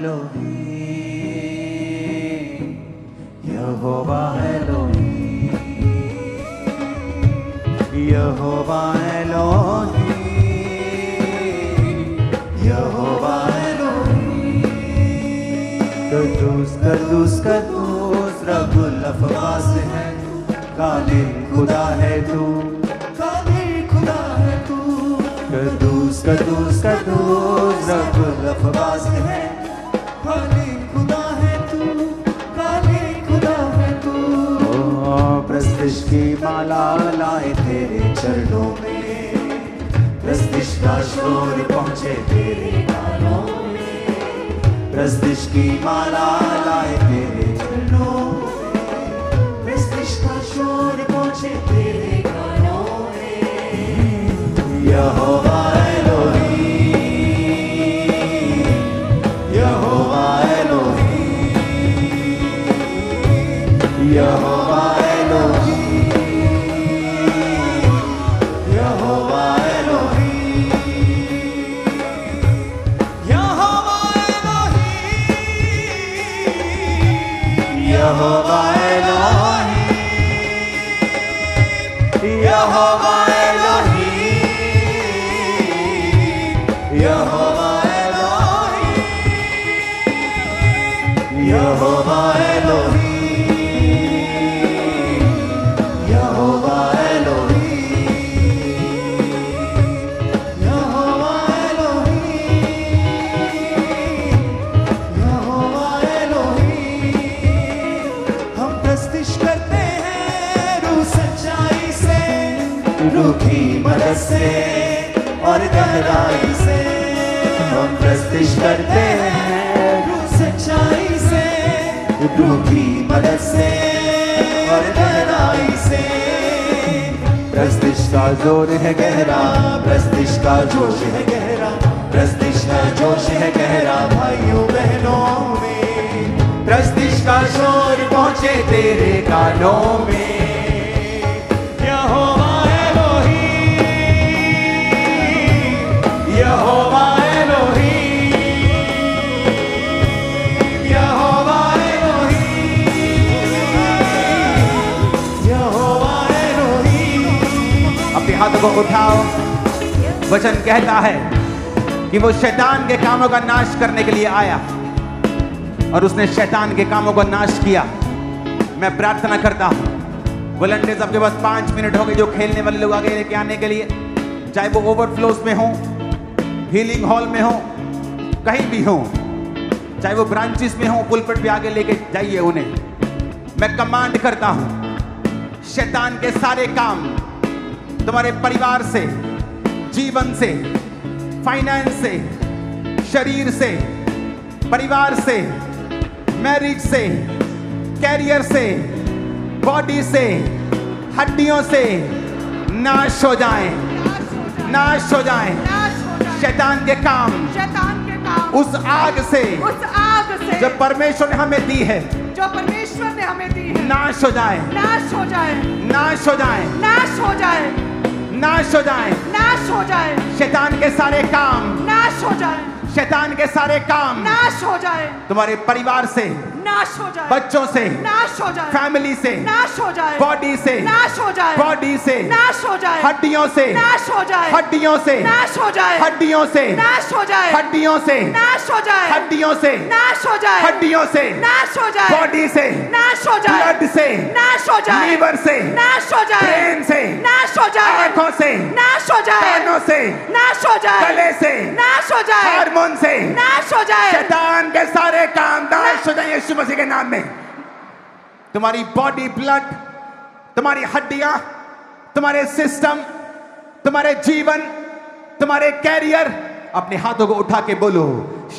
Elohim, यहोवा Elohim, यहोवा Elohim, यहोवा Elohim. कद्दूस कद्दूस कद्दूस रब्बुल अफ़वास है, कादिर खुदा है तू, कादिर खुदा है तू। कद्दूस कद्दूस कद्दूस रब्बुल अफ़वास है, कादिर खुदा है तू, कादिर खुदा है तू। प्रस्तिश की माला लाए तेरे चरणों में, प्रस्तिश का शोर पहुँचे तेरे गानों में। प्रस्तिश की माला लाए तेरे चरणों में, प्रस्तिश का शोर पहुँचे तेरे गानों में। यहोवा एलोहीम, यहोवा एलोहीम, यहोवा एलोहीम, यहोवा एलोहीम, यहोवा एलोहीम, यहोवा एलोहीम, यहोवा एलोहीम, यहोवा एलोहीम, यहोवा एलोहीम, यहोवा एलोहीम, यहोवा एलोहीम, यहोवा एलोहीम। हम प्रस्तिश करते हैं रूह सच्चाई से, रूह की मदद से और गहराई से। हम प्रस्तिश करते हैं रूह सच्चाई से, रूह की मदद से और गहराई से। प्रस्तिश का जोर है गहरा, प्रस्तिश का जोश है गहरा, प्रस्तिश का जोश है गहरा भाइयों बहनों में। प्रस्तिश का शोर पहुँचे तेरे कानों में। यहोवा एलोहीम, यहोवा एलोहीम, यहोवा एलोहीम, यहोवा एलोहीम। अपने हाथों को उठाओ। वचन कहता है कि वो शैतान के कामों का नाश करने के लिए आया और उसने शैतान के कामों को नाश किया। मैं प्रार्थना करता हूँ, वॉलंटियर्स आपके पास 5 मिनट हो गए जो खेलने वाले लोग आगे लेके आने के लिए, चाहे वो ओवरफ्लोज में हो, हीलिंग हॉल में हो, कहीं भी हो, चाहे वो ब्रांचेस में हो, पुलपिट पे आगे लेके जाइए उन्हें। मैं कमांड करता हूँ, शैतान के सारे काम तुम्हारे परिवार से, जीवन से, फाइनेंस से, शरीर से, परिवार से, मैरिज से, कैरियर से, बॉडी से, हड्डियों से नाश हो जाएं, नाश हो जाएं। शैतान के काम उस आग से जो परमेश्वर ने हमें दी है, जो परमेश्वर ने हमें दी है, नाश हो जाए, नाश हो जाए, नाश हो जाए, नाश हो जाए, नाश हो जाए, नाश हो जाए। शैतान के सारे काम नाश हो जाए, शैतान के सारे काम नाश हो जाए, तुम्हारे परिवार से, नाश हो जाए, बच्चों से, नाश हो जाए, फैमिली से, नाश हो जाए, बॉडी से, नाश हो जाए, बॉडी से, नाश हो जाए, हड्डियों से, नाश हो जाए, हड्डियों से, नाश हो जाए, हड्डियों से, नाश हो जाए, हड्डियों से, नाश हो जाए, हड्डियों से, नाश हो जाए, हड्डियों से, नाश हो जाए, बॉडी से, नाश हो जाए, ब्लड से, नाश हो जाए, लीवर से, नाश हो जाए, ब्रेन से, नाश हो जाए, आंखों से, नाश हो जाए, कानों से, नाश हो जाए, गले से, नाश हो जाए, हार्मोन से, नाश हो जाए। शैतान के सारे काम नाश हो जाए यीशु मसीह के नाम में। तुम्हारी बॉडी, ब्लड, तुम्हारी हड्डियां, तुम्हारे सिस्टम, तुम्हारे जीवन, तुम्हारे कैरियर, अपने हाथों को उठा के बोलो,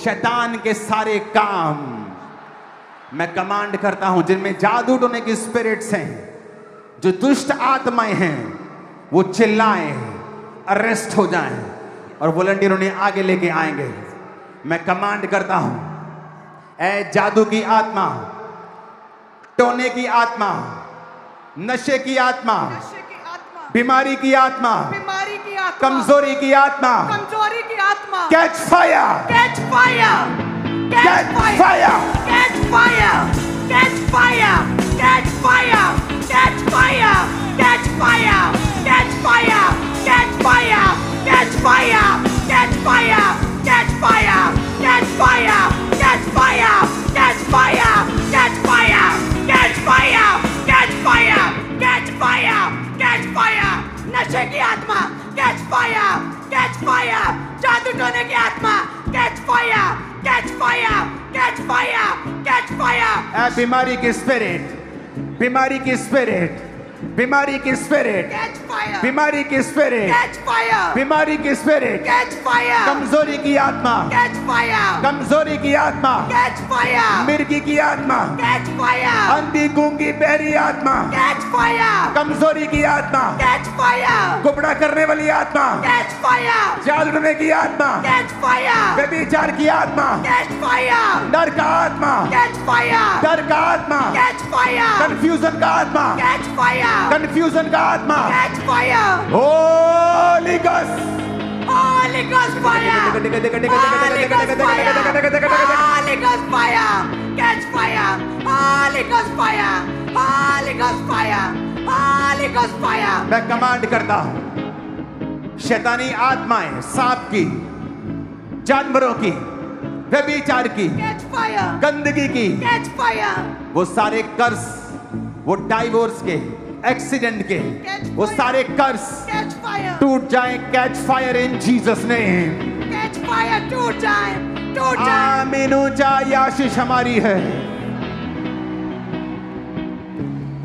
शैतान के सारे काम मैं कमांड करता हूं, जिनमें जादू टोने की स्पिरिट्स हैं, जो दुष्ट आत्माएं हैं, वो चिल्लाएं, अरेस्ट हो जाएं और वॉलंटियर उन्हें आगे लेके आएंगे। मैं कमांड करता हूं, ऐ जादू की आत्मा, टोने की आत्मा, नशे की आत्मा, बीमारी की आत्मा, कमजोरी की आत्मा, catch fire, fire, Catch fire! Catch fire! Catch fire! Catch fire! Catch fire! Catch fire! Catch fire! Catch fire! Catch fire! Catch fire! Catch fire! Catch fire! Catch fire! Catch fire! Catch fire! Catch fire! Catch fire! Catch fire! Catch fire! नशे की आत्मा catch fire, catch fire, जादू टोने की आत्मा catch fire, catch fire, catch fire, catch fire. बीमारी की spirit, बीमारी की स्पिरिट, बीमारी की स्पिरिट, कैच फायर, बीमारी की स्पिरिट, कैच फायर, बीमारी की स्पिरिट, कैच फायर, कमजोरी की आत्मा, कैच फायर, कमजोरी की आत्मा, कैच फायर, मिर्गी की आत्मा, कैच फायर, अंधी गूंगी बहरी आत्मा, कैच फायर, कमजोरी की आत्मा, कैच फायर, गुबड़ा करने वाली आत्मा, कैच फायर, जाल ढूंढने की आत्मा, कैच फायर, व्यभिचार की आत्मा, कैच फायर, डर का आत्मा, कैच फायर, डर का आत्मा, कैच फायर, कंफ्यूजन का आत्मा, कैच फायर, कंफ्यूजन का आत्मा, catch fire, Holi ghost, Holy Ghost fire, Holy Ghost fire, Holy Ghost fire, catch fire, Holy Ghost fire, Holy Ghost fire, Holy Ghost fire। मैं command करता हूं, शैतानी आत्माएं सांप की, जानवरों की, व्यभिचार की, Catch fire, गंदगी की, catch fire, वो सारे कर्स, वो डाइवोर्स के, एक्सीडेंट के, वो सारे कर्स catch fire, टूट जाएं। Catch fire in Jesus name. catch fire, टूट जाए, टूट जाए। आमीन। ऊंचा आशीष हमारी है।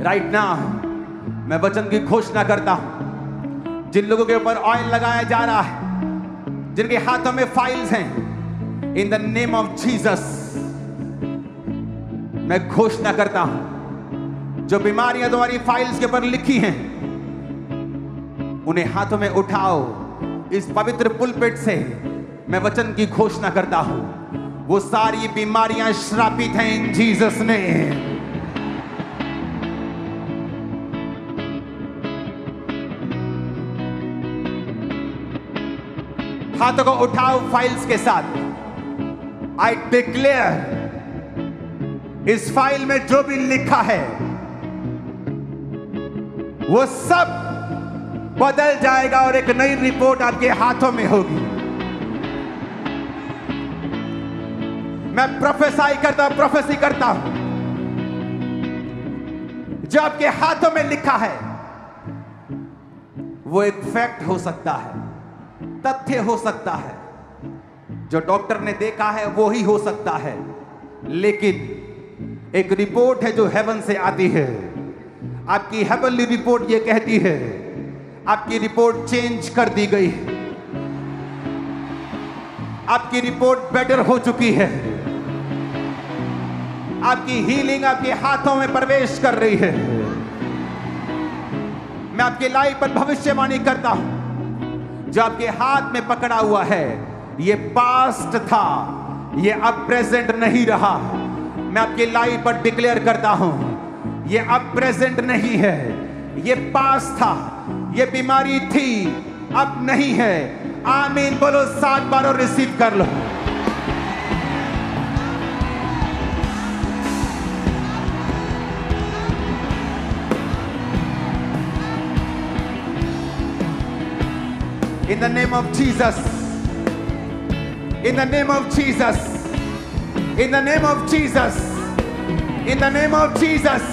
राइट नाउ मैं वचन की घोषणा करता हूं, जिन लोगों के ऊपर ऑयल लगाया जा रहा है, जिनके हाथों में फाइल्स हैं, in the name of Jesus मैं घोषणा करता हूं, जो बीमारियां तुम्हारी फाइल्स के ऊपर लिखी हैं, उन्हें हाथों में उठाओ। इस पवित्र पुलपिट से मैं वचन की घोषणा करता हूं, वो सारी बीमारियां श्रापित हैं इन जीसस ने। हाथों को उठाओ फाइल्स के साथ। आई डिक्लेयर, इस फाइल में जो भी लिखा है वो सब बदल जाएगा और एक नई रिपोर्ट आपके हाथों में होगी। मैं प्रोफेसाई करता हूं, प्रोफेसी करता हूं, जो आपके हाथों में लिखा है वो एक फैक्ट हो सकता है, तथ्य हो सकता है, जो डॉक्टर ने देखा है वो ही हो सकता है, लेकिन एक रिपोर्ट है जो हेवन से आती है। आपकी हेवनली रिपोर्ट ये कहती है, आपकी रिपोर्ट चेंज कर दी गई है, आपकी रिपोर्ट बेटर हो चुकी है, आपकी हीलिंग आपके हाथों में प्रवेश कर रही है। मैं आपकी लाइफ पर भविष्यवाणी करता हूं, जो आपके हाथ में पकड़ा हुआ है ये पास्ट था, ये अब प्रेजेंट नहीं रहा। मैं आपकी लाइफ पर डिक्लेयर करता हूं, ये अब प्रेजेंट नहीं है, ये पास्ट था, ये बीमारी थी, अब नहीं है। आमीन बोलो 7 बार और रिसीव कर लो। In the name of Jesus, in the name of Jesus, in the name of Jesus, in the name of Jesus,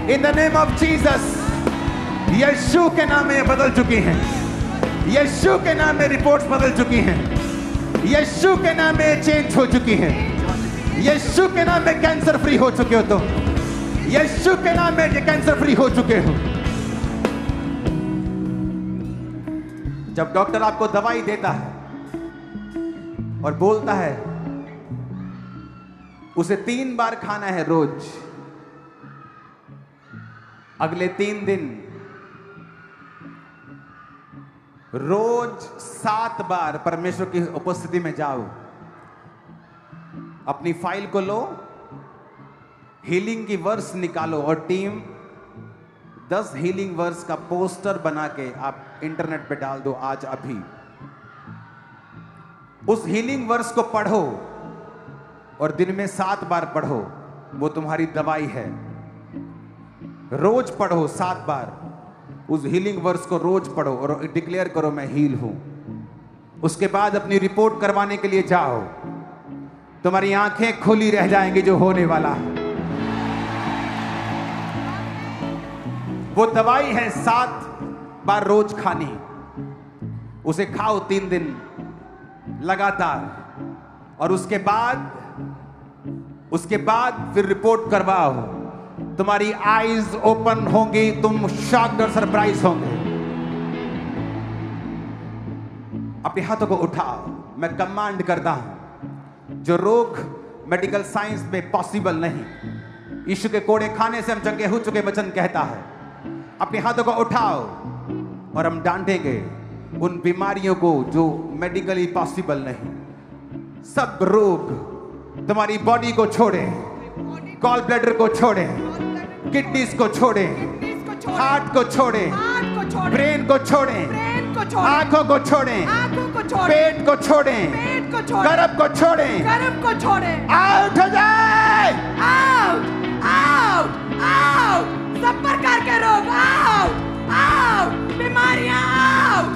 in the name of Jesus, यीशु के नाम में बदल चुकी हैं, यीशु के नाम में रिपोर्ट्स बदल चुकी हैं, यीशु के नाम में चेंज हो चुकी हैं, यीशु के नाम में कैंसर फ्री हो चुके हो तुम, यीशु के नाम में कैंसर फ्री हो चुके हो। जब डॉक्टर आपको दवाई देता है और बोलता है उसे 3 बार खाना है रोज, अगले 3 दिन रोज 7 बार परमेश्वर की उपस्थिति में जाओ, अपनी फाइल को लो, हीलिंग की वर्स निकालो और टीम 10 हीलिंग वर्स का पोस्टर बना के आप इंटरनेट पे डाल दो आज अभी। उस हीलिंग वर्स को पढ़ो और दिन में 7 बार पढ़ो, वो तुम्हारी दवाई है। रोज पढ़ो 7 बार, उस हीलिंग वर्स को रोज पढ़ो और डिक्लेयर करो मैं हील हूं। उसके बाद अपनी रिपोर्ट करवाने के लिए जाओ, तुम्हारी आंखें खुली रह जाएंगी जो होने वाला है। वो दवाई है 7 बार रोज खानी, उसे खाओ 3 दिन लगातार, और उसके बाद फिर रिपोर्ट करवाओ। तुम्हारी आईज ओपन होंगी, तुम शॉक्ड और सरप्राइज होंगे। अपने हाथों को उठाओ, मैं कमांड करता हूं, जो रोग मेडिकल साइंस में पॉसिबल नहीं, यीशु के कोड़े खाने से हम चंगे हो चुके वचन कहता है। अपने हाथों को उठाओ और हम डांटेंगे उन बीमारियों को जो मेडिकली पॉसिबल नहीं। सब रोग तुम्हारी बॉडी को छोड़े, गॉल ब्लैडर को छोड़े, किडनीज को छोड़े, हार्ट को छोड़े, ब्रेन को छोड़े, आंखों को छोड़े, पेट को छोड़े, गर्भ को छोड़े, आउट हो जाए, आउट, सब प्रकार के रोग आउट, बीमारियां आउट,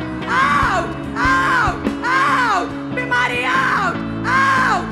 बीमारियां आउट,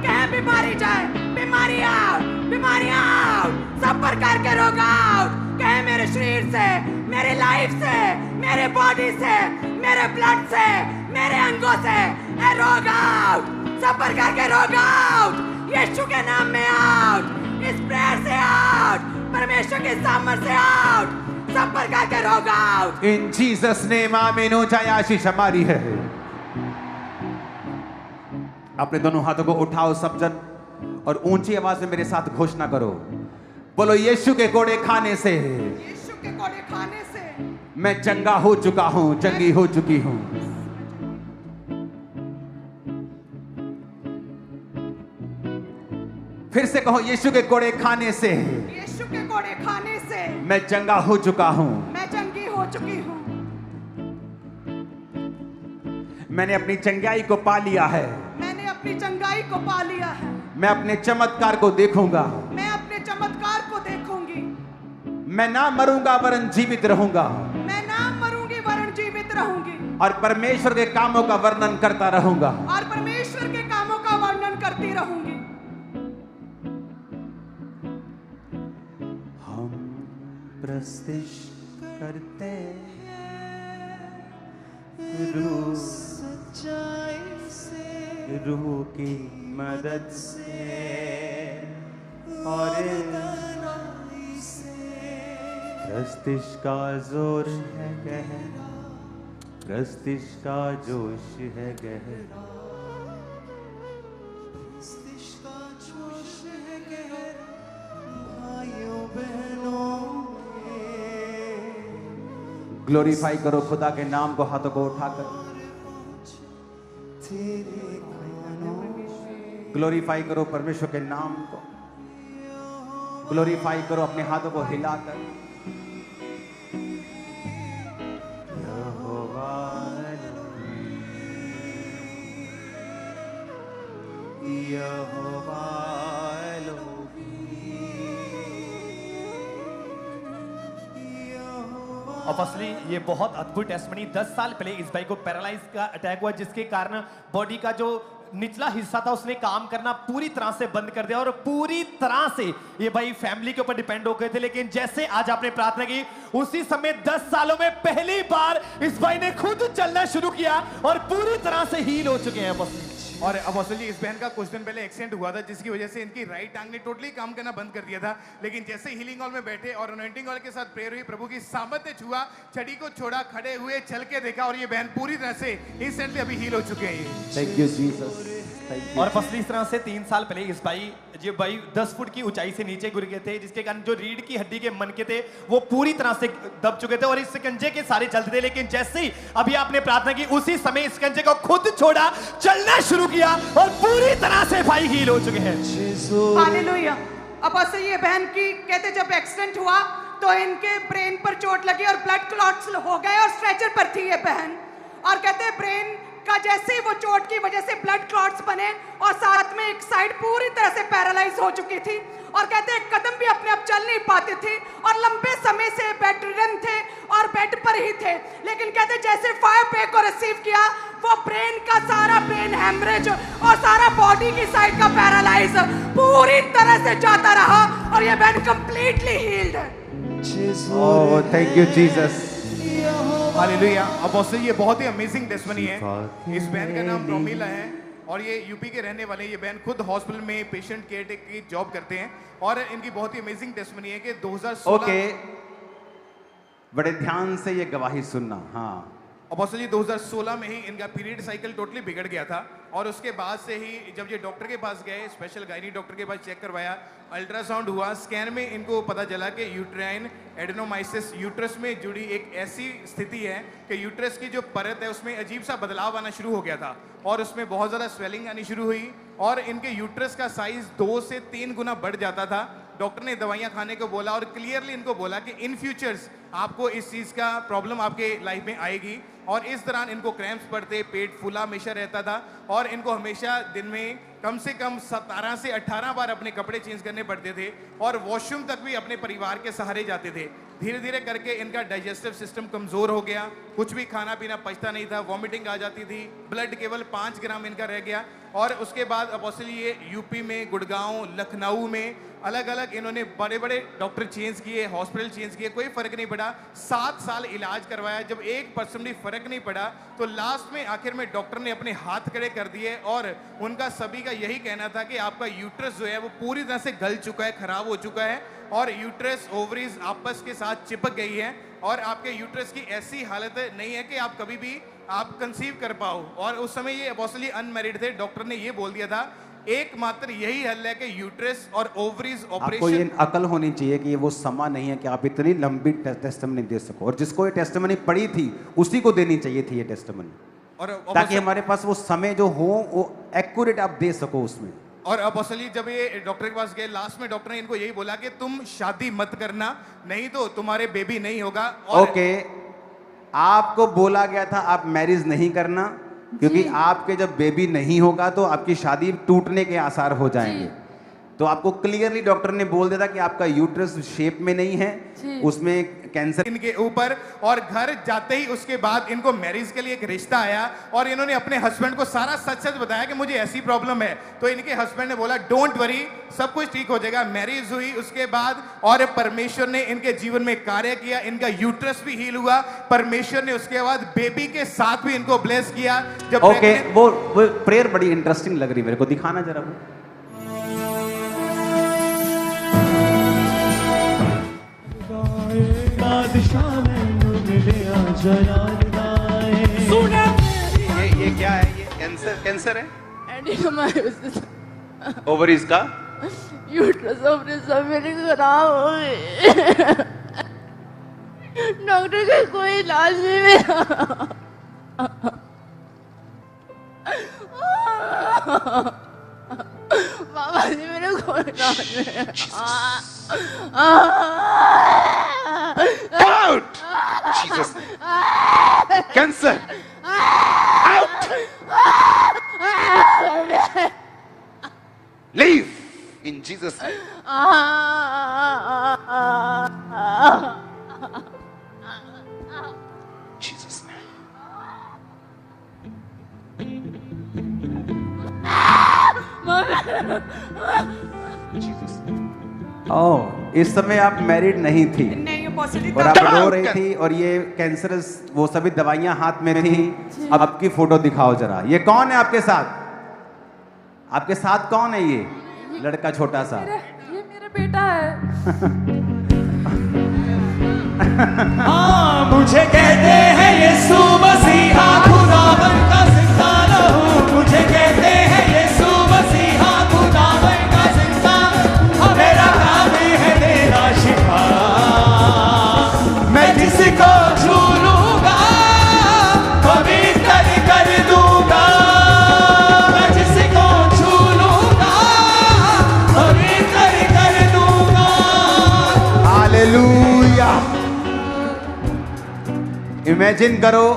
कहीं बीमारी जाए, बीमारी आउट, सब प्रकार के रोग आउट, कहीं मेरे शरीर से, मेरे लाइफ से, मेरे बॉडी से, मेरे ब्लड से, मेरे अंगों से, ए रोग आउट, सब प्रकार के रोग आउट, यीशु के नाम में आउट, इस प्रेयर से आउट, परमेश्वर के सामर्थ्य से आउट, सब प्रकार के रोग आउट। इन जीसस नेम आमीन। ऊंचाई आशीष हमारी है। अपने दोनों हाथों को उठाओ सब जन, और ऊंची आवाज में मेरे साथ घोषणा करो, बोलो यीशु के कोड़े खाने से, यीशु के कोड़े खाने से मैं चंगा हो चुका हूं, चंगी हो चुकी हूं। फिर से कहो, यीशु के कोड़े खाने से, यीशु के कोड़े खाने से मैं चंगा हो चुका हूं, मैं चंगी हो चुकी हूं। मैंने अपनी चंगाई को पा लिया है, मैंने अपनी चंगाई को पा लिया है। मैं अपने चमत्कार को देखूंगा, मैं अपने चमत्कार को देखूंगी। मैं ना मरूंगा वरन जीवित रहूंगा, मैं ना मरूंगी वरन जीवित रहूंगी, और परमेश्वर के कामों का वर्णन करता रहूंगा, और परमेश्वर के कामों का वर्णन करती रहूंगी। हम प्रस्तिश करते रूह सच्चाई से, रूह की मदद से और प्रस्तिश का जोर है गहरा, प्रस्तिश का जोश है गहरा, प्रस्तिश का जोश है गहरा, भाइयों बहनों में। ग्लोरीफाई करो खुदा के नाम को हाथों को उठाकर, ग्लोरीफाई करो परमेश्वर के नाम को, ग्लोरीफाई करो अपने हाथों को हिलाकर। यहोवा यहोवा ऑब्वियसली ये बहुत अद्भुत टेस्टमनी। 10 साल पहले इस भाई को पैरालाइज का अटैक हुआ, जिसके कारण बॉडी का जो निचला हिस्सा था उसने काम करना पूरी तरह से बंद कर दिया, और पूरी तरह से ये भाई फैमिली के ऊपर डिपेंड हो गए थे। लेकिन जैसे आज आपने प्रार्थना की, उसी समय 10 सालों में पहली बार इस भाई ने खुद चलना शुरू किया और पूरी तरह से हील हो चुके हैं। बस और अपोस्टल जी, इस बहन का कुछ दिन पहले एक्सीडेंट हुआ था, जिसकी वजह से इनकी राइट टांग ने टोटली काम करना बंद कर दिया था। लेकिन जैसे हीलिंग हॉल में बैठे और अनॉइंटिंग ऑयल के साथ प्रेयर हुई, प्रभु की सामर्थ्य छुआ, छड़ी को छोड़ा, खड़े हुए, चल के देखा, और ये बहन पूरी तरह से इंस्टेंटली अभी हील हो चुके हैं। Thank you Jesus. और फसली इस तरह से 3 साल पहले इस भाई 10 फुट की ऊंचाई से नीचे गिर गए थे, जिसके कारण जो रीढ़ की हड्डी के मनके थे वो पूरी तरह से दब चुके थे और इस शिकंजे के सारे चलते थे। लेकिन जैसे ही अभी आपने प्रार्थना की, उसी समय इस शिकंजे को खुद छोड़ा, चलना शुरू किया और पूरी तरह से भाई हील हो चुके हैं। हालेलुया। अब ऐसे ये बहन की कहते जब एक्सीडेंट हुआ तो इनके ब्रेन पर चोट लगी और ब्लड क्लॉट्स हो गए और स्ट्रेचर पर थी ये बहन, और कहते ब्रेन का जैसे ही वो चोट की वजह से ब्लड क्लॉट्स बने और साथ में एक साइड पूरी तरह से पैरालाइज हो चुकी थी और कहते एक कदम भी अपने आप चल नहीं पाते थे और लंबे समय से बेड रिडन थे और बेड पर ही थे। लेकिन कहते जैसे फायर पे को रिसीव किया वो ब्रेन का सारा ब्रेन हेमरेज और सारा बॉडी की साइड का पैरालाइज पूरी तरह से जाता रहा और ये बहन कंप्लीटली हील्ड है। Oh thank you Jesus. Hallelujah. Apostle ये बहुत ही अमेजिंग टेस्टिमनी है। इस बहन का नाम प्रोमिला है और ये यूपी के रहने वाले। ये बहन खुद हॉस्पिटल में पेशेंट केयर टेकर की जॉब करते हैं और इनकी बहुत ही अमेजिंग टेस्टिमनी है कि 2016 ओके बड़े ध्यान से ये गवाही सुनना। हाँ अपोस्टल जी 2016 में ही इनका पीरियड साइकिल टोटली बिगड़ गया था और उसके बाद से ही जब ये डॉक्टर के पास गए, स्पेशल गायनी डॉक्टर के पास चेक करवाया, अल्ट्रासाउंड हुआ, स्कैन में इनको पता चला कि यूट्राइन एडेनोमाइसिस यूट्रस में जुड़ी एक ऐसी स्थिति है कि यूट्रस की जो परत है उसमें अजीब सा बदलाव आना शुरू हो गया था और उसमें बहुत ज़्यादा स्वेलिंग आनी शुरू हुई और इनके यूट्रस का साइज 2 से 3 गुना बढ़ जाता था। डॉक्टर ने दवाइयां खाने को बोला और क्लियरली इनको बोला कि इन फ्यूचर्स आपको इस चीज़ का प्रॉब्लम आपके लाइफ में आएगी और इस दौरान इनको क्रैम्प्स पड़ते, पेट फूला हमेशा रहता था और इनको हमेशा दिन में कम से कम 17 से 18 बार अपने कपड़े चेंज करने पड़ते थे और वॉशरूम तक भी अपने परिवार के सहारे जाते थे। धीरे धीरे करके इनका डाइजेस्टिव सिस्टम कमज़ोर हो गया, कुछ भी खाना पीना पचता नहीं था, वॉमिटिंग आ जाती थी, ब्लड केवल 5 ग्राम इनका रह गया और उसके बाद अपोस्टल ये यूपी में, गुड़गांव, लखनऊ में अलग अलग इन्होंने बड़े बड़े डॉक्टर चेंज किए, हॉस्पिटल चेंज किए, कोई फर्क नहीं पड़ा। 7 साल इलाज करवाया, जब 1% भी फर्क नहीं पड़ा तो लास्ट में आखिर में डॉक्टर ने अपने हाथ खड़े कर दिए और उनका सभी का यही कहना था कि आपका यूट्रस जो है वो पूरी तरह से गल चुका है, खराब हो चुका है और यूट्रस ओवरीज आपस के साथ चिपक गई है और आपके यूट्रस की ऐसी हालत नहीं है कि आप कभी भी आप कंसीव कर पाओ। और उस समय ये अपोस्टल अनमैरिड थे। डॉक्टर ने ये बोल दिया था एकमात्र यही हल है कि यूट्रस और ओवरीज ऑपरेशन। आपको ये अकल होनी चाहिए कि ये वो समय नहीं है कि आप इतनी लंबी टेस्टिमनी दे सको और जिसको ये टेस्टिमनी पड़ी थी उसी को देनी चाहिए थी ये टेस्टिमनी और ताकि हमारे पास वो समय जो हो वो एक्यूरेट आप दे सको उसमें। और अपोस्टल जब ये डॉक्टर के पास गए लास्ट में डॉक्टर ने इनको यही बोला कि तुम शादी मत करना नहीं तो तुम्हारे बेबी नहीं होगा। और ओके आपको बोला गया था आप मैरिज नहीं करना क्योंकि आपके जब बेबी नहीं होगा तो आपकी शादी टूटने के आसार हो जाएंगे। तो आपको क्लियरली डॉक्टर ने बोल दिया था कि आपका यूट्रस शेप में नहीं है, उसमें कैंसर इनके ऊपर। और घर जाते ही उसके बाद इनको मैरिज के लिए एक रिश्ता आया और इन्होंने अपने हस्बैंड को सारा सच सच बताया कि मुझे ऐसी प्रॉब्लम है। तो इनके हस्बैंड ने बोला डोंट वरी, सब कुछ ठीक हो जाएगा। मैरिज हुई उसके बाद और परमेश्वर ने इनके जीवन में कार्य किया, इनका यूट्रस भी हील हुआ। परमेश्वर ने उसके बाद बेबी के साथ भी इनको ब्लेस किया। जब ओके वो प्रेयर बड़ी इंटरेस्टिंग लग रही मेरे को, दिखाना जरा वो। ये क्या है? ये कैंसर है? एडिनोमायोसिस ओवरीज का यूट्रस ऑपरेशन मेरी खराब हो गई। डॉक्टर का कोई इलाज नहीं मेरा। बाबा जी मेरे कोई इलाज नहीं। Out Jesus cancer out leave in Jesus Jesus oh इस समय आप मैरिड नहीं थी नहीं अपोस्टल और आप रो रही थी और ये कैंसरस वो सभी दवाइयां हाथ में थी। अब आपकी फोटो दिखाओ जरा। ये कौन है आपके साथ? आपके साथ कौन है ये लड़का छोटा सा? ये मेरा बेटा है। हाँ मुझे कहते हैं यीशु मसीहा खुदावन का जिंदा रहूं। मुझे कहते हैं यीशु मसीहा खुदावन का जिंदा। मेरा काम है देना शिफा। मैं जिसको छू लूंगा पवित्र कर दूंगा। मैं जिसको छू लूंगा पवित्र कर दूंगा। हालेलुया। इमेजिन करो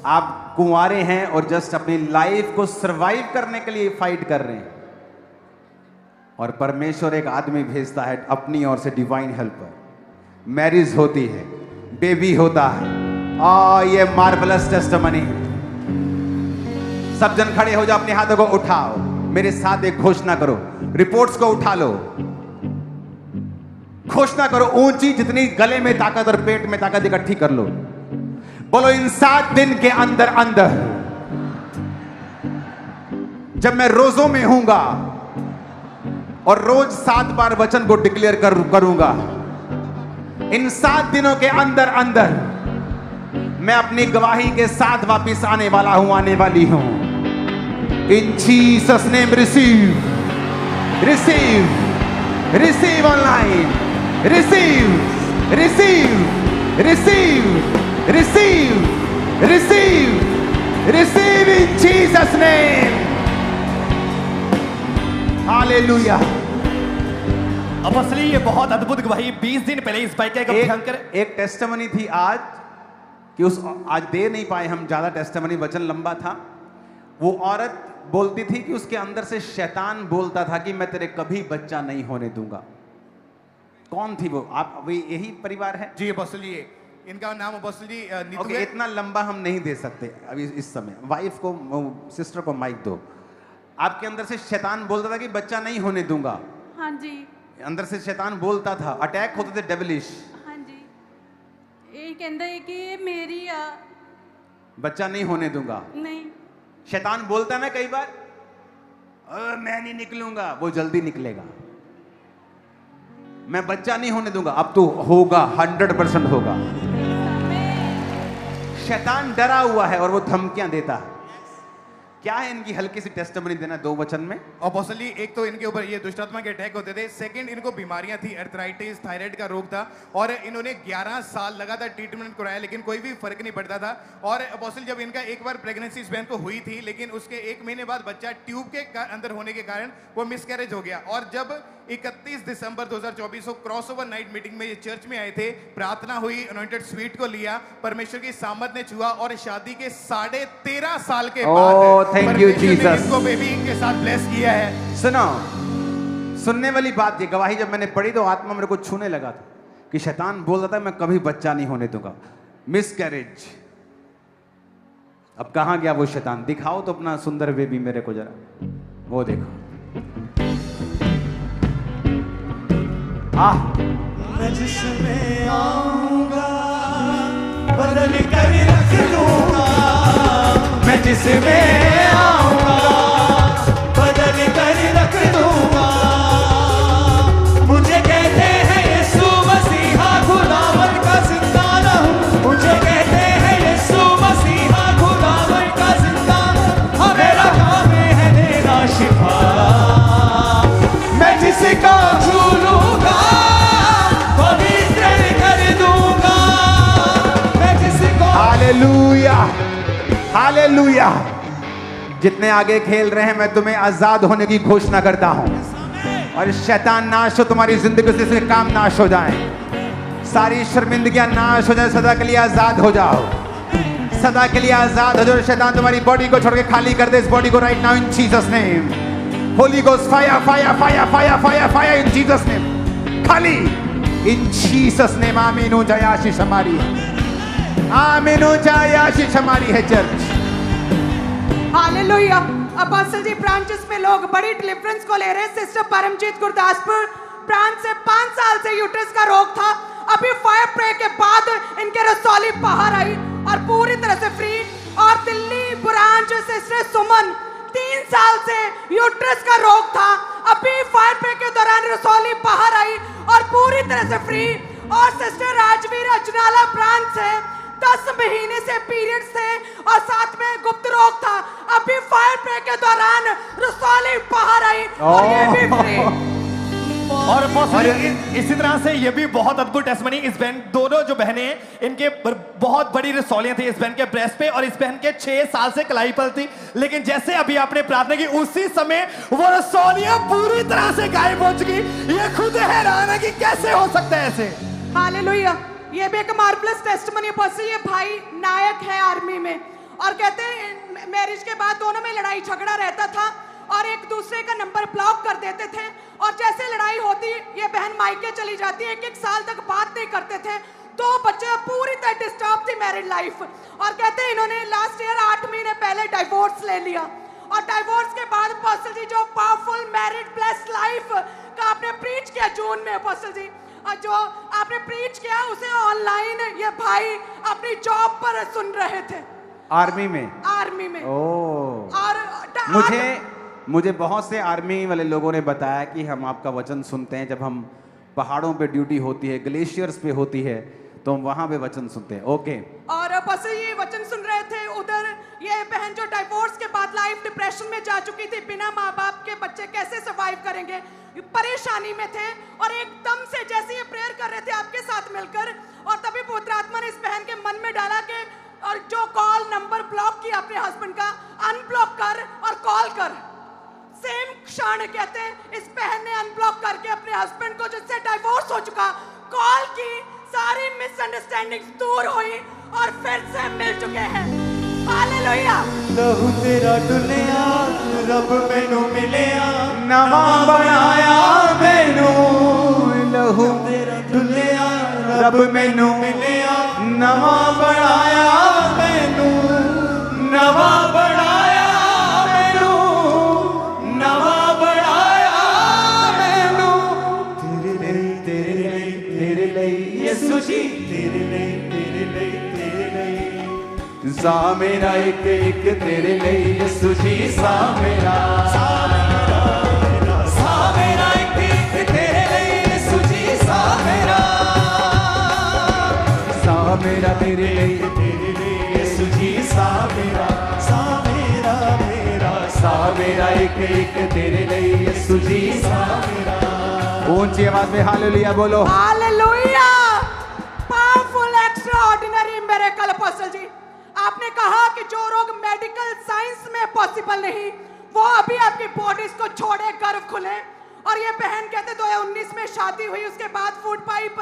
आप कुंवारे हैं और जस्ट अपनी लाइफ को सरवाइव करने के लिए फाइट कर रहे हैं, और परमेश्वर एक आदमी भेजता है अपनी ओर से, डिवाइन हेल्पर, मैरिज होती है, बेबी होता है। ये मार्वलस टेस्टिमनी। सब जन खड़े हो जाओ, अपने हाथों को उठाओ, मेरे साथ एक घोषणा करो, रिपोर्ट्स को उठा लो, घोषणा करो ऊंची, जितनी गले में ताकत और पेट में ताकत इकट्ठी कर लो। बोलो, इन 7 दिन के अंदर अंदर जब मैं रोजों में हूंगा और रोज 7 बार वचन को डिक्लेयर करूंगा, इन 7 दिनों के अंदर अंदर मैं अपनी गवाही के साथ वापिस आने वाला हूं, आने वाली हूं। इन Jesus name receive, receive, receive online, receive, receive, receive, receive, receive, receive in Jesus name. Hallelujah. अब असली ये बहुत अद्भुत गवाही 20 दिन पहले इस भाई का भयंकर एक टेस्टिमनी थी आज कि आज दे नहीं पाए हम ज्यादा टेस्टिमनी, वचन लंबा था। वो औरत बोलती थी कि उसके अंदर से शैतान बोलता था कि मैं तेरे कभी बच्चा नहीं होने दूंगा। कौन थी वो? आप वही यही परिवार है जी अपोस्टल जी, इनका नाम अपोस्टल जी नीतू ओके, है। इतना लंबा हम नहीं दे सकते अभी इस समय। वाइफ को, सिस्टर को माइक दो। आपके अंदर से शैतान बोलता था कि बच्चा नहीं होने दूंगा। हाँ जी, अंदर से शैतान बोलता था, अटैक होते थे डेविलिश। हाँ जी। ये कहता है कि मेरी बच्चा नहीं होने दूंगा। नहीं, शैतान बोलता ना कई बार, मैं नहीं निकलूंगा, वो जल्दी निकलेगा। मैं बच्चा नहीं होने दूंगा, अब तो होगा, 100% होगा। शैतान डरा हुआ है और वो धमकियां देता है। क्या है इनकी हल्की सी टेस्टिमनी देना 2 वचन में। अपोस्टल जी, एक तो इनके ऊपर ये दुष्टात्मा के अटैक होते थे, सेकंड इनको बीमारियां थी, अर्थराइटिस, थायराइड का रोग था, और इन्होंने 11 साल लगातार ट्रीटमेंट कराया लेकिन कोई भी फर्क नहीं पड़ता था। और अपोस्टल जब इनका एक बार प्रेगनेंसी इस बहन को हुई थी, लेकिन उसके 1 महीने बाद बच्चा ट्यूब के अंदर होने के कारण वो मिसकैरेज हो गया। और जब 31 दिसंबर 2024 को क्रॉसओवर नाइट मीटिंग में ये चर्च में आए थे, प्रार्थना हुई, अनॉइंटेड स्वीट को लिया, परमेश्वर की सामर्थ ने छुआ, और शादी के 13.5 साल के बाद थैंक यू जीसस, इसको बेबी के साथ ब्लेस किया है। सुनो, सुनने वाली बात, ये गवाही जब मैंने पढ़ी तो आत्मा मेरे को छूने लगा था कि शैतान बोल रहा था मैं कभी बच्चा नहीं होने दूंगा, मिसकैरेज। अब कहां गया वो शैतान? दिखाओ तो अपना सुंदर बेबी मेरे को जरा, वो देखो। मैं जिसमें आऊंगा बदल कर रख दूंगा, मैं जिसमें आऊंगा बदल कर रख दूंगा। मुझे कहते हैं यीशु मसीहा खुदावन का जिंदा हूँ, मुझे कहते हैं यीशु मसीहा खुदावन का जिंदा हूँ, मेरा काम है देना शिफा। मैं जिसका छू लूंगा पवित्र कर दूंगा, मैं जिसको। Hallelujah, hallelujah. जितने आगे खेल रहे हैं, मैं तुम्हें आजाद होने की घोषणा करता हूं, और शैतान नाश हो, तुम्हारी जिंदगी से काम नाश हो जाए, सारी शर्मिंदगियां नाश हो जाए, सदा के लिए आजाद हो जाओ, सदा के लिए आजाद हो जाओ। शैतान तुम्हारी बॉडी को छोड़ के खाली कर दे इस बॉडी को right now in Jesus name. Holi ghost fire, fire, fire, fire, fire, fire in Jesus name. खाली इन जीसस नेम। आमीन हो जाए, आशीष हमारी है, आमीन हो जाए, आशीष हमारी है चर्च। हालेलुया। अपोस्टल जी, ब्रांचेस में लोग बड़ी डिलीवरेंस को ले रहे हैं। सिस्टर परमजीत गुरदासपुर ब्रांच से 5 साल से यूट्रस का रोग था, अभी फायर प्रे के बाद इनके रसौली बाहर आई और पूरी तरह से फ्री। और दिल्ली ब्रांच सिस्टर सुमन 3 साल से यूट्रस का रोग था, अभी फायर प्रे के दौरान रसौली बाहर आई और पूरी तरह से फ्री। और सिस्टर राजवीर अजनाला ब्रांच से 10 महीने से पीरियड्स थे और साथ में गुप्त रोग था, अभी फायर प्रे के दौरान रसौली बाहर आई और ये भी फ्री। और इसी तरह से ये भी बहुत अद्भुत टेस्टिमनी। इस बहन, दोनों जो बहनें हैं, इनके बहुत बड़ी रसौलियां थी इस बहन के ब्रेस्ट पे, और इस बहन के 6 साल से कलाई पर थी, लेकिन जैसे अभी आपने प्रार्थना की उसी समय वो रसौलियां पूरी तरह से गायब हो चुकी। ये खुद हैरान है कि कैसे हो सकता है ऐसे। हालेलुया। ये भी एक मार्वलस टेस्टिमनी। ये भाई नायक है आर्मी में, और कहते हैं मैरिज के बाद दोनों में लड़ाई झगड़ा रहता था और एक दूसरे का नंबर ब्लॉक कर देते थे और जैसे लड़ाई होती ये बहन मायके चली जाती, एक साल तक बात नहीं करते थे। 2 बच्चे, पूरी तरह डिस्टर्ब थी मैरिड लाइफ। और कहते हैं इन्होंने लास्ट ईयर 8 महीने पहले डिवोर्स ले लिया और डिवोर्स के बाद अपोस्टल जी जो पावरफुल मैरिड ब्लेस्ड लाइफ का आपने प्रीच किया जून में, अपोस्टल जी जो आपने प्रीच किया उसे ऑनलाइन ये भाई अपनी जॉब पर सुन रहे थे, आर्मी में। और मुझे बहुत से आर्मी वाले लोगों ने बताया कि हम आपका वचन सुनते हैं जब हम पहाड़ों पे ड्यूटी होती है, ग्लेशियर्स पे होती है, तो हम वहां पे वचन सुनते हैं। ओके। और बस ये वचन सुन रहे थे। उधर ये बहन जो डिवोर्स के बाद लाइफ डिप्रेशन में जा चुकी थी, बिना माँ बाप के बच्चे कैसे सर्वाइव करेंगे, परेशानी में थे और एकदम से जैसे ये प्रेयर कर रहे थे आपके साथ मिलकर, और तभी पवित्र आत्मा ने इस बहन के मन में डाला कि और जो कॉल नंबर ब्लॉक किया अपने हस्बैंड का, अनब्लॉक कर और कॉल कर। सेम क्षण कहते हैं इस बहन ने अनब्लॉक करके अपने हस्बैंड को जिससे डिवोर्स हो चुका कॉल की, सारी मिसअंडरस्टैंडिंग्स दूर हुई और फिर से मिल चुके हैं। हालेलुया। लहू तेरा डुलिया रब मैनू मिलिया, नवा बनाया मैनू, लहू तेरा डुलिया रब मैनू मिलिया, नवा बनाया मैनू नवा बनाया, मैनू नवा बनाया, मैनू तेरे लिए यीशु जी, तेरे लिए सा मेरा एक एक तेरे लिए यीशु जी, सा मेरा एक एक तेरे लिए यीशु जी, सा मेरा तेरे लिए यीशु जी, सा मेरा एक एक तेरे लिए यीशु जी, सा मेरा। ऊंची आवाज में हालेलुया बोलो। Hallelujah. Powerful extraordinary miracle apostle ji, आपने कहा कि जो रोग मेडिकल साइंस में पॉसिबल नहीं वो अभी आपकी बॉडीज को छोड़े, गर्भ खुले। और ये बहन कहते 2019 में शादी हुई, उसके बाद फूड पाइप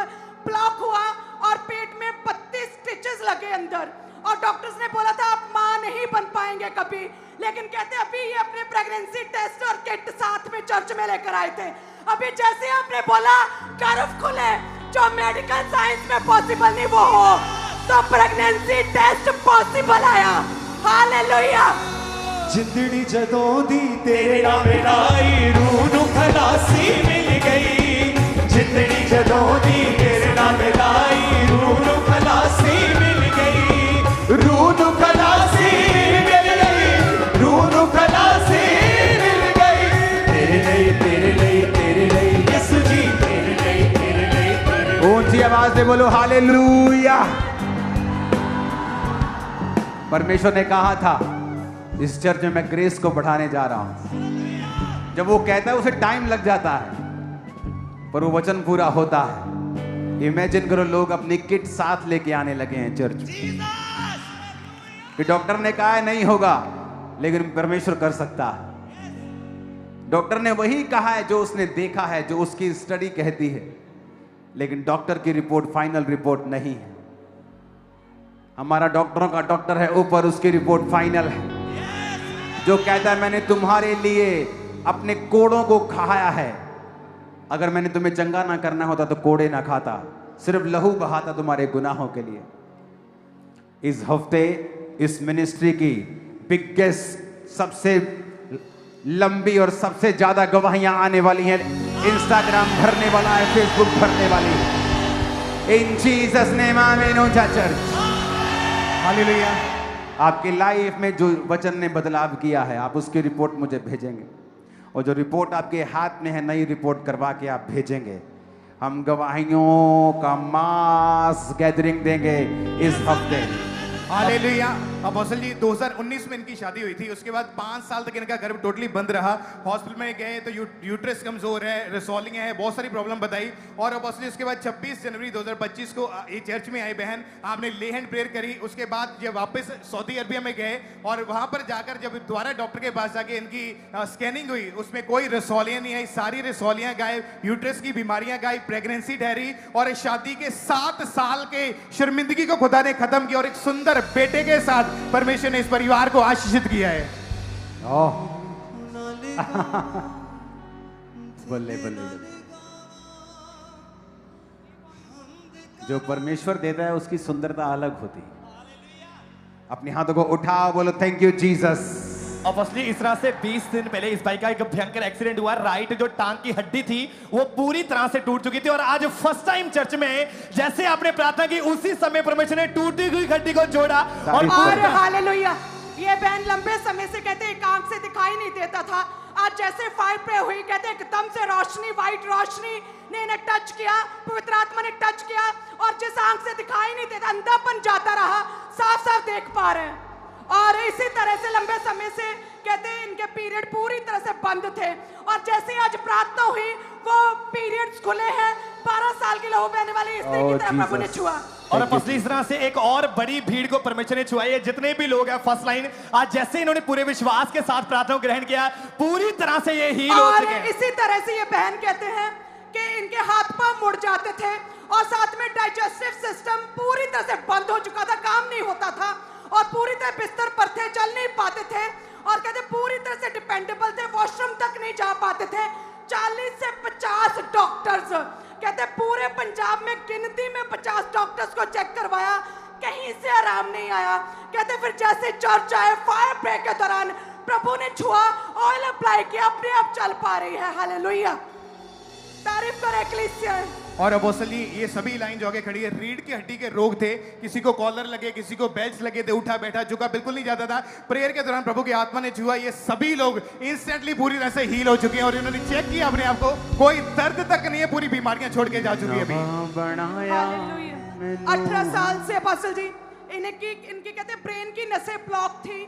ब्लॉक हुआ और पेट में 32 स्टिचेस लगे अंदर, और डॉक्टर्स ने बोला था आप मां नहीं बन पाएंगे कभी। लेकिन कहते अभी ये अपने प्रेगनेंसी टेस्ट और किट साथ में चर्च में लेकर आए थे। अभी जैसे आपने बोला गर्भ खुले, जो मेडिकल साइंस में पॉसिबल नहीं वो हो, तो प्रेगनेंसी टेस्ट पॉसिबल आया। हालेलुया। जिंदड़ी जदों दी तेरे नाम लाई, रूह नू खलासी मिल गई। जिंदड़ी जदों दी तेरे नाम लाई, रूह नू खलासी मिल गई, रूह नू खलासी मिल गई, रूह नू खलासी मिल गई। तेरे लिए यीशु जी, तेरे लिए ऊंची आवाज से बोलो हालेलुया। परमेश्वर ने कहा था इस चर्च में मैं ग्रेस को बढ़ाने जा रहा हूं। जब वो कहता है उसे टाइम लग जाता है, पर वो वचन पूरा होता है। इमेजिन करो लोग अपनी किट साथ लेके आने लगे हैं चर्च कि डॉक्टर ने कहा है नहीं होगा, लेकिन परमेश्वर कर सकता है। डॉक्टर ने वही कहा है जो उसने देखा है, जो उसकी स्टडी कहती है, लेकिन डॉक्टर की रिपोर्ट फाइनल रिपोर्ट नहीं है। हमारा डॉक्टरों का डॉक्टर है ऊपर, उसकी रिपोर्ट फाइनल है, जो कहता है मैंने तुम्हारे लिए अपने कोड़ों को खाया है। अगर मैंने तुम्हें चंगा ना करना होता तो कोड़े ना खाता, सिर्फ लहू बहाता तुम्हारे गुनाहों के लिए। इस हफ्ते इस मिनिस्ट्री की बिगेस्ट, सबसे लंबी और सबसे ज्यादा गवाहियां आने वाली हैं। इंस्टाग्राम भरने वाला है, फेसबुक भरने वाली है। इन जीसस नेम आमीन। ऊंचा चर्च हालेलुया। आपकी लाइफ में जो वचन ने बदलाव किया है, आप उसकी रिपोर्ट मुझे भेजेंगे, और जो रिपोर्ट आपके हाथ में है नई रिपोर्ट करवा के आप भेजेंगे। हम गवाहियों का मास गैदरिंग देंगे इस हफ्ते। हालेलुया। अपोस्टल जी 2019 में इनकी शादी हुई थी, उसके बाद 5 साल तक इनका गर्भ टोटली बंद रहा। हॉस्पिटल में गए तो यूट्रस कमजोर है, रिसोलिंग है, बहुत सारी प्रॉब्लम बताई। और अपोस्टल जी उसके बाद 26 जनवरी 2025 को ये चर्च में आई बहन, आपने ले हैंड प्रेयर करी। उसके बाद जब वापस सऊदी अरबिया में गए और वहां पर जाकर जब दोबारा डॉक्टर के पास जाके इनकी स्कैनिंग हुई, उसमें कोई रिसोलियां नहीं आई, सारी रिसोलियां गायब, यूट्रस की बीमारियां गायब, प्रेगनेंसी ठहरी, और शादी के 7 साल के शर्मिंदगी को खुदा ने खत्म किया और एक सुंदर बेटे के साथ परमेश्वर ने इस परिवार को आशीषित किया है। ओह बल्ले बल्ले बल्ले। जो परमेश्वर देता है उसकी सुंदरता अलग होती है। अपने हाथों को उठाओ, बोलो थैंक यू जीसस। और फर्स्टली इस तरह से 20 दिन पहले इस बाइक का एक भयंकर एक्सीडेंट हुआ। राइट जो टांग की हड्डी थी वो पूरी तरह से टूट चुकी थी और आज फर्स्ट टाइम चर्च में जैसे आपने प्रार्थना की उसी समय परमेश्वर ने टूटी हुई हड्डी को जोड़ा। और हालेलुया, ये बहन लंबे समय से कहते एक आंख से दिखाई नहीं देता था, आज जैसे फायर प्रे हुई कहते एकदम से रोशनी, वाइट रोशनी ने इन्हें टच किया, पवित्र आत्मा ने टच किया और जिस आंख से दिखाई नहीं देता अंधापन जाता रहा, साफ साफ देख पा रहे हैं। और इसी तरह से लंबे समय से कहते हैं इनके पीरियड पूरी तरह से बंद थे और जैसे आज प्रार्थना हुई वो पीरियड्स खुले हैं। 12 साल की लहू बहने वाली स्त्री की तरह प्रभु ने छुआ। और फर्स्टली इस तरह से एक और बड़ी भीड़ को परमेश्वर ने छुआ है। जितने भी लोग हैं फर्स्ट लाइन, आज जैसे इन्होंने पूरे विश्वास के साथ प्रार्थना को ग्रहण किया पूरी तरह से ये हील हो चुके हैं। इसी तरह से ये बहन कहते हैं कि इनके हाथ पांव मुड़ जाते थे और साथ में डाइजेस्टिव सिस्टम पूरी तरह से बंद हो चुका था, काम नहीं होता था और पूरी तरह बिस्तर पर थे, चल नहीं पाते थे और कहते पूरी तरह से डिपेंडेबल थे, वॉशरूम तक नहीं जा पाते थे। 40 से 50 डॉक्टर्स कहते पूरे पंजाब में गिनती में 50 डॉक्टर्स को चेक करवाया, कहीं से आराम नहीं आया। कहते फिर जैसे चर्च आए फायर प्रे के दौरान प्रभु ने छुआ, ऑयल अप्लाई किया, अपने आप चल पा रही है। हालेलुया, तारीफ करें एक्लीसिया। और अपोस्तल ये सभी लाइन जो आगे खड़ी है, रीढ़ की हड्डी के रोग थे, किसी को कॉलर लगे, किसी को बेल्ट लगे थे, उठा बैठा झुका बिल्कुल नहीं जाता था। प्रेयर के दौरान प्रभु की आत्मा ने छुआ, ये सभी लोग इंस्टेंटली पूरी तरह से हील हो चुके हैं और इन्होंने चेक किया अपने आप को, कोई दर्द तक नहीं है, पूरी बीमारियां छोड़ के जा चुकी है अभी। 18 साल से अपोस्टल जी इनकी कहते ब्रेन की नसें ब्लॉक थी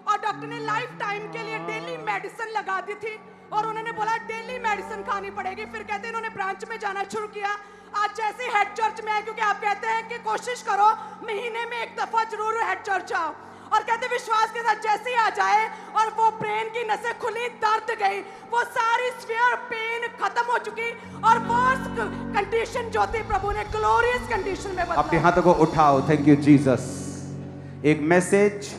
और डॉक्टर ने लाइफ टाइम के लिए डेली मेडिसिन लगा दी थी और उन्होंने बोला डेली मेडिसिन खानी पड़ेगी। फिर कहते इन्होंने ब्रांच में जाना शुरू किया। आज जैसे हेड चर्च में आए, क्योंकि आप कहते हैं कि कोशिश करो महीने में एक दफा जरूर हेड चर्च आओ, और कहते विश्वास के साथ जैसे ही आ जाए और वो ब्रेन की नसें खुली, दर्द गई, वो सारी स्फीयर पेन खत्म हो चुकी और वर्स्ट कंडीशन जो थी प्रभु ने ग्लोरियस कंडीशन में बदला। अपने हाथों को उठाओ, थैंक यू जीसस। एक मैसेज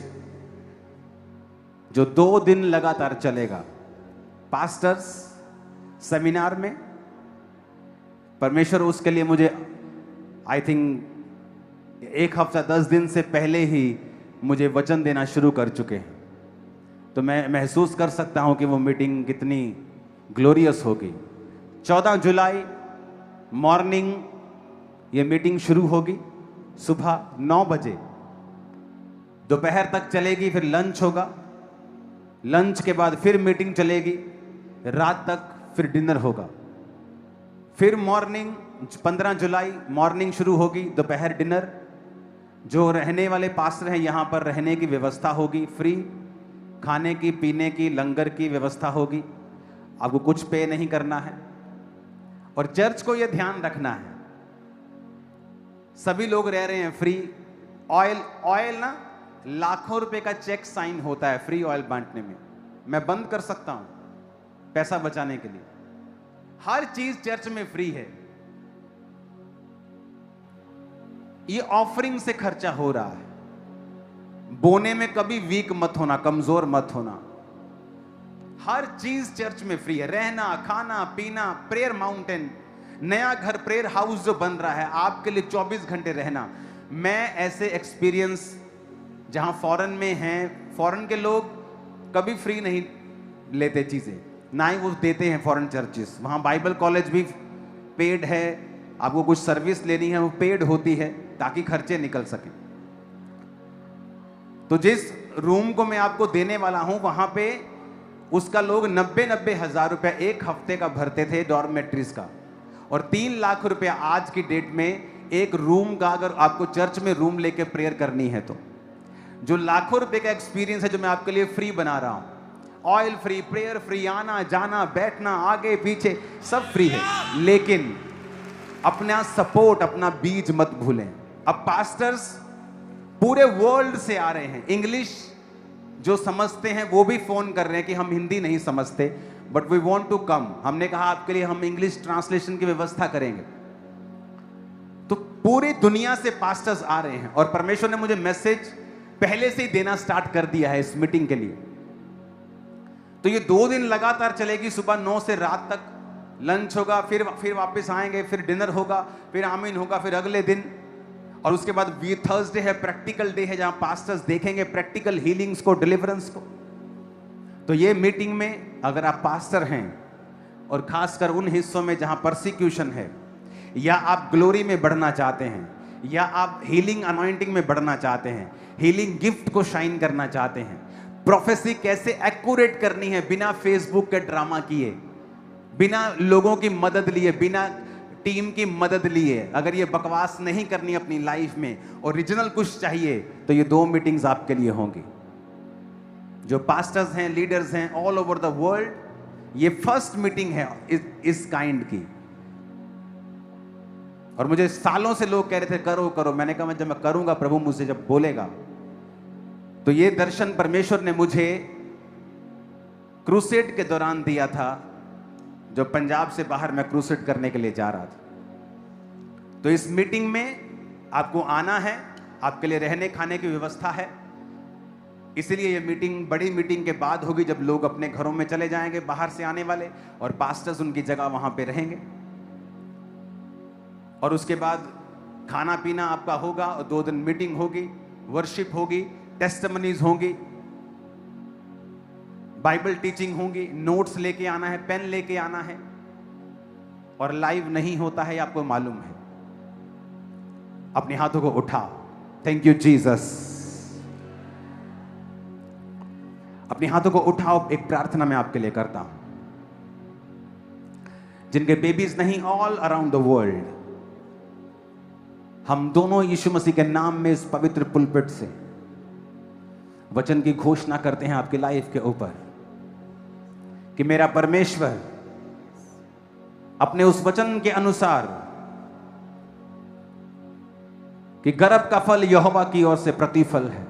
जो 2 दिन लगातार चलेगा पास्टर्स सेमिनार में, परमेश्वर उसके लिए मुझे आई थिंक 1 हफ्ता 10 दिन से पहले ही मुझे वचन देना शुरू कर चुके हैं। तो मैं महसूस कर सकता हूं कि वो मीटिंग कितनी ग्लोरियस होगी। 14 जुलाई मॉर्निंग ये मीटिंग शुरू होगी, सुबह 9 बजे, दोपहर तक चलेगी, फिर लंच होगा, लंच के बाद फिर मीटिंग चलेगी, रात तक फिर डिनर होगा, फिर मॉर्निंग 15 जुलाई मॉर्निंग शुरू होगी, दोपहर डिनर। जो रहने वाले पास्टर हैं यहां पर रहने की व्यवस्था होगी, फ्री खाने की पीने की लंगर की व्यवस्था होगी, आपको कुछ पे नहीं करना है। और चर्च को यह ध्यान रखना है, सभी लोग रह रहे हैं फ्री। ऑयल ना लाखों रुपए का चेक साइन होता है फ्री ऑयल बांटने में, मैं बंद कर सकता हूं पैसा बचाने के लिए। हर चीज चर्च में फ्री है, ये ऑफरिंग से खर्चा हो रहा है। बोने में कभी वीक मत होना, कमजोर मत होना। हर चीज चर्च में फ्री है, रहना खाना पीना, प्रेयर माउंटेन, नया घर प्रेयर हाउस जो बन रहा है आपके लिए 24 घंटे रहना। मैं ऐसे एक्सपीरियंस जहां फॉरेन में हैं, फॉरेन के लोग कभी फ्री नहीं लेते चीजें, ना ही वो देते हैं फॉरेन चर्चेस। वहां बाइबल कॉलेज भी पेड है, आपको कुछ सर्विस लेनी है वो पेड होती है ताकि खर्चे निकल सके। तो जिस रूम को मैं आपको देने वाला हूं वहां पे उसका लोग 90-90 हजार रुपया 1 हफ्ते का भरते थे डॉर्मेट्रीज का, और 3 लाख रुपया आज की डेट में एक रूम का, अगर आपको चर्च में रूम लेके प्रेयर करनी है तो। जो लाखों रुपए का एक्सपीरियंस है जो मैं आपके लिए फ्री बना रहा हूं, ऑयल फ्री, प्रेयर फ्री, आना जाना बैठना आगे पीछे सब फ्री है, लेकिन अपना सपोर्ट, अपना बीज मत भूलें। अब पास्टर्स पूरे वर्ल्ड से आ रहे हैं, इंग्लिश जो समझते हैं वो भी फोन कर रहे हैं कि हम हिंदी नहीं समझते but we want to come. हमने कहा आपके लिए हम इंग्लिश ट्रांसलेशन की व्यवस्था करेंगे। तो पूरी दुनिया से पास्टर्स आ रहे हैं और परमेश्वर ने मुझे मैसेज पहले से ही देना स्टार्ट कर दिया है इस मीटिंग के लिए। तो ये 2 दिन लगातार चलेगी, सुबह 9 से रात तक लंच होगा, फिर वापस आएंगे, फिर डिनर होगा, फिर आमीन होगा, फिर अगले दिन, और उसके बाद वी थर्सडे है, प्रैक्टिकल डे है, जहां पास्टर्स देखेंगे प्रैक्टिकल हीलिंग्स को, डिलीवरेंस को। तो ये मीटिंग में अगर आप पास्टर हैं और खासकर उन हिस्सों में जहां परसिक्यूशन है, या आप ग्लोरी में बढ़ना चाहते हैं, या आप हीलिंग अनॉइंटिंग में बढ़ना चाहते हैं, हीलिंग गिफ्ट को शाइन करना चाहते हैं, प्रोफेसी कैसे एक्यूरेट करनी है बिना फेसबुक के ड्रामा किए, बिना लोगों की मदद लिए, बिना टीम की मदद लिए, अगर ये बकवास नहीं करनी अपनी लाइफ में, ओरिजिनल कुछ चाहिए, तो ये 2 मीटिंग्स आपके लिए होंगी। जो पास्टर्स हैं, लीडर्स हैं ऑल ओवर द वर्ल्ड, ये फर्स्ट मीटिंग है इस काइंड की। और मुझे सालों से लोग कह रहे थे करो करो, मैंने कहा जब मैं करूंगा, प्रभु मुझसे जब बोलेगा। तो ये दर्शन परमेश्वर ने मुझे क्रूसेड के दौरान दिया था, जो पंजाब से बाहर मैं क्रूसेड करने के लिए जा रहा था। तो इस मीटिंग में आपको आना है, आपके लिए रहने खाने की व्यवस्था है, इसलिए ये मीटिंग बड़ी मीटिंग के बाद होगी, जब लोग अपने घरों में चले जाएंगे बाहर से आने वाले, और पास्टर्स उनकी जगह वहां पे रहेंगे। और उसके बाद खाना पीना आपका होगा, और 2 दिन मीटिंग होगी, वर्शिप होगी, टेस्टिमनीज होंगी, बाइबल टीचिंग होंगी, नोट्स लेके आना है, पेन लेके आना है, और लाइव नहीं होता है, आपको मालूम है। अपने हाथों को उठाओ, थैंक यू जीसस। अपने हाथों को उठाओ, एक प्रार्थना मैं आपके लिए करता हूं। जिनके बेबीज नहीं ऑल अराउंड द वर्ल्ड, हम दोनों यीशु मसीह के नाम में इस पवित्र पुलपिट से वचन की घोषणा करते हैं आपकी लाइफ के ऊपर, कि मेरा परमेश्वर अपने उस वचन के अनुसार कि गर्भ का फल यहोवा की ओर से प्रतिफल है,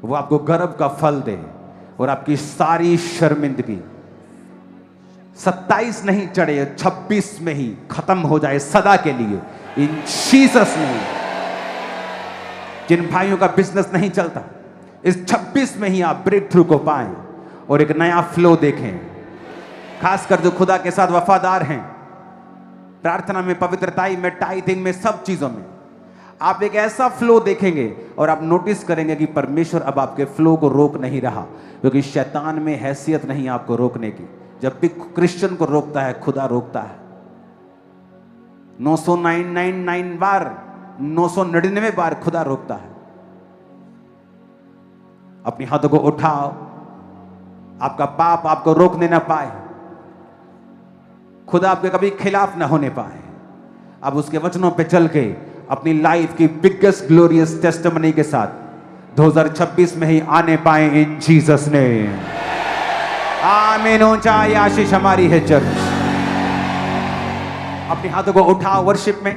वो आपको गर्भ का फल दे, और आपकी सारी शर्मिंदगी 27 नहीं चढ़े, 26 में ही खत्म हो जाए सदा के लिए, इन जीसस नेम। जिन भाइयों का बिजनेस नहीं चलता, इस 26 में ही आप ब्रेक थ्रू को पाएं और एक नया फ्लो देखें। खासकर जो खुदा के साथ वफादार हैं, प्रार्थना में, पवित्रताई में, टाइथिंग में, सब चीजों में आप एक ऐसा फ्लो देखेंगे, और आप नोटिस करेंगे कि परमेश्वर अब आपके फ्लो को रोक नहीं रहा, क्योंकि शैतान में हैसियत नहीं आपको रोकने की। जब भी क्रिश्चियन को रोकता है, खुदा रोकता है। 999 बार, 999 बार खुदा रोकता है। अपने हाथों को उठाओ, आपका पाप आपको रोकने ना पाए, खुदा आपके कभी खिलाफ ना होने पाए। अब उसके वचनों पे चल के अपनी लाइफ की बिगेस्ट ग्लोरियस टेस्टिमनी के साथ 2026 में ही आने पाए, इन जीसस ने। आमीन। ऊंचा आशीष हमारी है चर्च। अपने हाथों को उठाओ वर्शिप में।